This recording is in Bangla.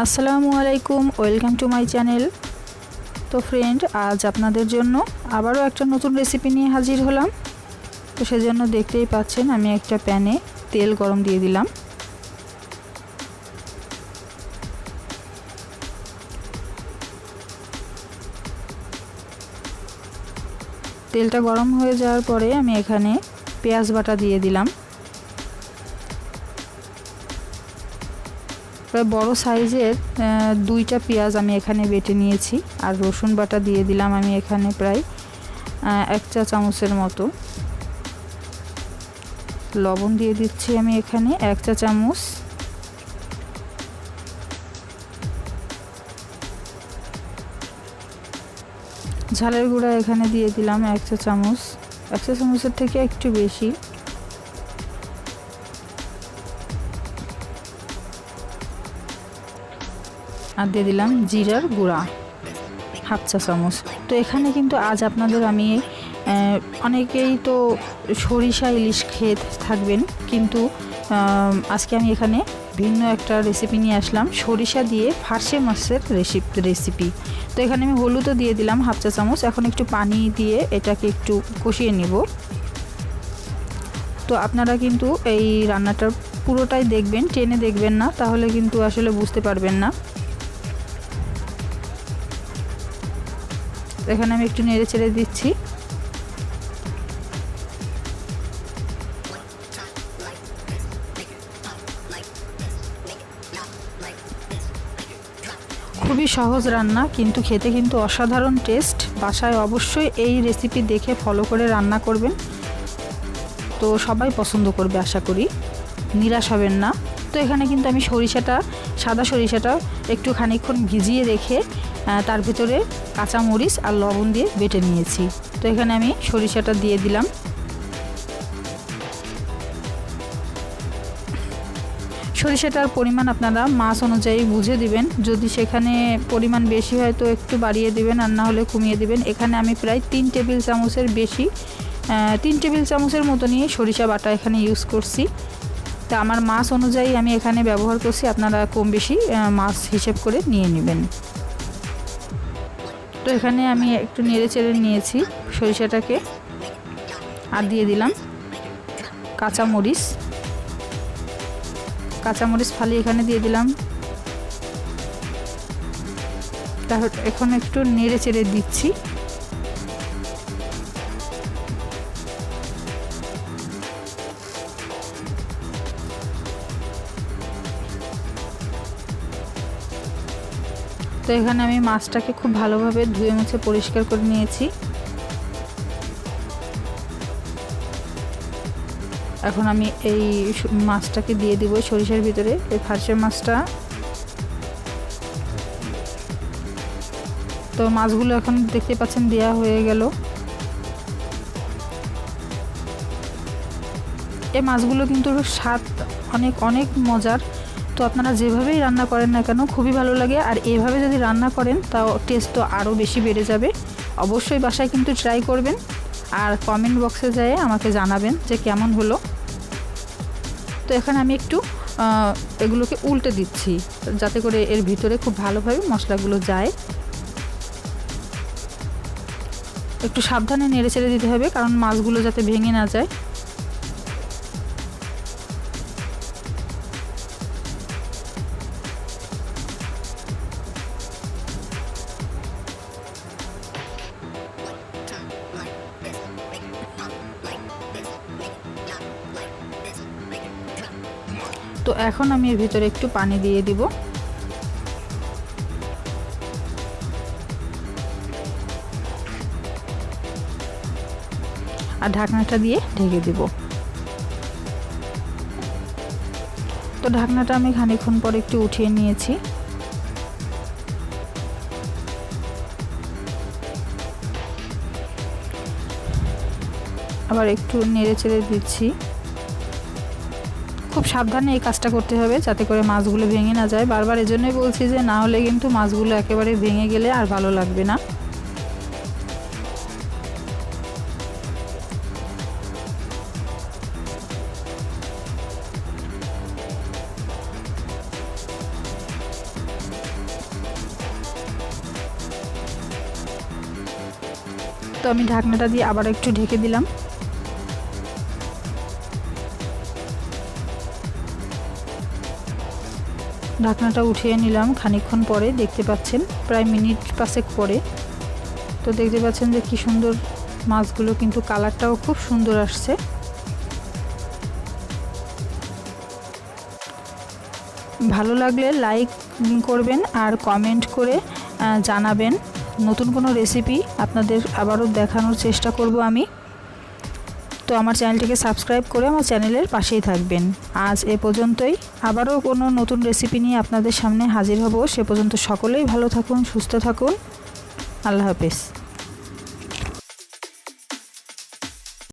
আসসালামু আলাইকুম, ওয়েলকাম টু মাই চ্যানেল। তো ফ্রেন্ড, আজ আপনাদের জন্য আবারও একটা নতুন রেসিপি নিয়ে হাজির হলাম। তো সেজন্য দেখতেই পাচ্ছেন আমি একটা প্যানে তেল গরম দিয়ে দিলাম। তেলটা গরম হয়ে যাওয়ার পরে আমি এখানে পেঁয়াজ বাটা দিয়ে দিলাম। প্রায় বড় সাইজের দুইটা পেঁয়াজ আমি এখানে বেটে নিয়েছি। আর রসুন বাটা দিয়ে দিলাম আমি এখানে প্রায় 1 চা চামচের মতো। লবণ দিয়ে দিচ্ছি আমি এখানে 1 চা চামচ। ঝালের গুঁড়া এখানে দিয়ে দিলাম 1 চা চামচ, 1 চা চামচের থেকে একটু বেশি। আর দিয়ে দিলাম জিরার গুঁড়া 1/2 চা চামচ। তো এখানে কিন্তু আজ আপনাদের আমি অনেকেই তো সরিষা ইলিশ খেয়ে থাকবেন, কিন্তু আজকে আমি এখানে ভিন্ন একটা রেসিপি নিয়ে আসলাম, সরিষা দিয়ে ফার্সে মাছের রেসিপি। তো এখানে আমি হলুদও দিয়ে দিলাম 1/2 চা চামচ। এখন একটু পানি দিয়ে এটাকে একটু কষিয়ে নিব। তো আপনারা কিন্তু এই রান্নাটার পুরোটাই দেখবেন, টেনে দেখবেন না, তাহলে কিন্তু আসলে বুঝতে পারবেন না। এখানে আমি একটু নেড়ে চেড়ে দিচ্ছি। খুবই সহজ রান্না, কিন্তু খেতে কিন্তু অসাধারণ টেস্ট। বাসায় অবশ্যই এই রেসিপি দেখে ফলো করে রান্না করবেন, তো সবাই পছন্দ করবে আশা করি, নিরাশ হবেন না। তো এখানে কিন্তু আমি সাদা সরিষাটা একটু খানিকক্ষণ ভিজিয়ে রেখে তার ভিতরে কাঁচামরিচ আর লবণ দিয়ে বেটে নিয়েছি। তো এখানে আমি সরিষাটা দিয়ে দিলাম। সরিষাটার পরিমাণ আপনারা মাছ অনুযায়ী বুঝে দিবেন, যদি সেখানে পরিমাণ বেশি হয় তো একটু বাড়িয়ে দিবেন, আর না হলে কমিয়ে দিবেন। এখানে আমি প্রায় 3 টেবিল চামচের বেশি, 3 টেবিল চামচের মতো নিয়ে সরিষা বাটা এখানে ইউজ করছি। তা আমার মাছ অনুযায়ী আমি এখানে ব্যবহার করছি, আপনারা কম বেশি মাছ হিসেব করে নিয়ে নেবেন। তো এখানে আমি একটু নেড়ে চেড়ে নিয়েছি সরিষাটাকে, আর দিয়ে দিলাম কাঁচামরিচ ফালি এখানে দিয়ে দিলাম। তারপর এখন একটু নেড়ে চেড়ে দিচ্ছি। তো এখানে আমি মাছটাকে খুব ভালোভাবে ধুয়ে মুছে পরিষ্কার করে নিয়েছি। এখন আমি এই মাছটাকে দিয়ে দিব সরিষার ভিতরে। এই ফার্সে মাছটা, তো মাছগুলো এখন দেখতে পাচ্ছেন দেয়া হয়ে গেল। এই মাছগুলো কিন্তু স্বাদ অনেক অনেক মজার। তো আপনারা যেভাবেই রান্না করেন না কেন খুবই ভালো লাগে, আর এভাবে যদি রান্না করেন তাও টেস্ট তো আরও বেশি বেড়ে যাবে। অবশ্যই বাসায় কিন্তু ট্রাই করবেন, আর কমেন্ট বক্সে যেয়ে আমাকে জানাবেন যে কেমন হলো। তো এখানে আমি একটু এগুলোকে উল্টে দিচ্ছি, যাতে করে এর ভিতরে খুব ভালোভাবে মশলাগুলো যায়। একটু সাবধানে নেড়ে চেড়ে দিতে হবে, কারণ মাছগুলো যাতে ভেঙে না যায়। তো এখন আমি এর ভিতরে একটু পানি দিয়ে দিব। আর ঢাকনাটা দিয়ে ঢেকে দিব। তো ঢাকনাটা আমি খানিকক্ষণ পর একটু উঠিয়ে নিয়েছি। আবার একটু নেড়ে চেড়ে দিচ্ছি। খুব সাবধানে এই কাজটা করতে হবে, যাতে করে মাছগুলো ভেঙে না যায়। বারবার এজন্যই বলছি যে না হলে কিন্তু মাছগুলো একেবারে ভেঙে গেলে আর ভালো লাগবে না। তো আমি ঢাকনাটা দিয়ে আবার একটু ঢেকে দিলাম। ঢাকনাটা উঠিয়ে নিলাম খানিকক্ষণ পরে, দেখতে পাচ্ছেন প্রায় মিনিট 5 পরে। তো দেখতে পাচ্ছেন যে কি সুন্দর মাছগুলো, কিন্তু কালারটাও খুব সুন্দর আসছে। ভালো লাগলে লাইক করবেন আর কমেন্ট করে জানাবেন। নতুন কোনো রেসিপি আপনাদের আবারও দেখানোর চেষ্টা করব আমি। তো আমার চ্যানেলটিকে সাবস্ক্রাইব করে আমার চ্যানেলের পাশেই থাকবেন। আজ এ পর্যন্তই, আবারও কোনো নতুন রেসিপি নিয়ে আপনাদের সামনে হাজির হব। সে পর্যন্ত সকলেই ভালো থাকুন, সুস্থ থাকুন। আল্লাহ হাফেজ।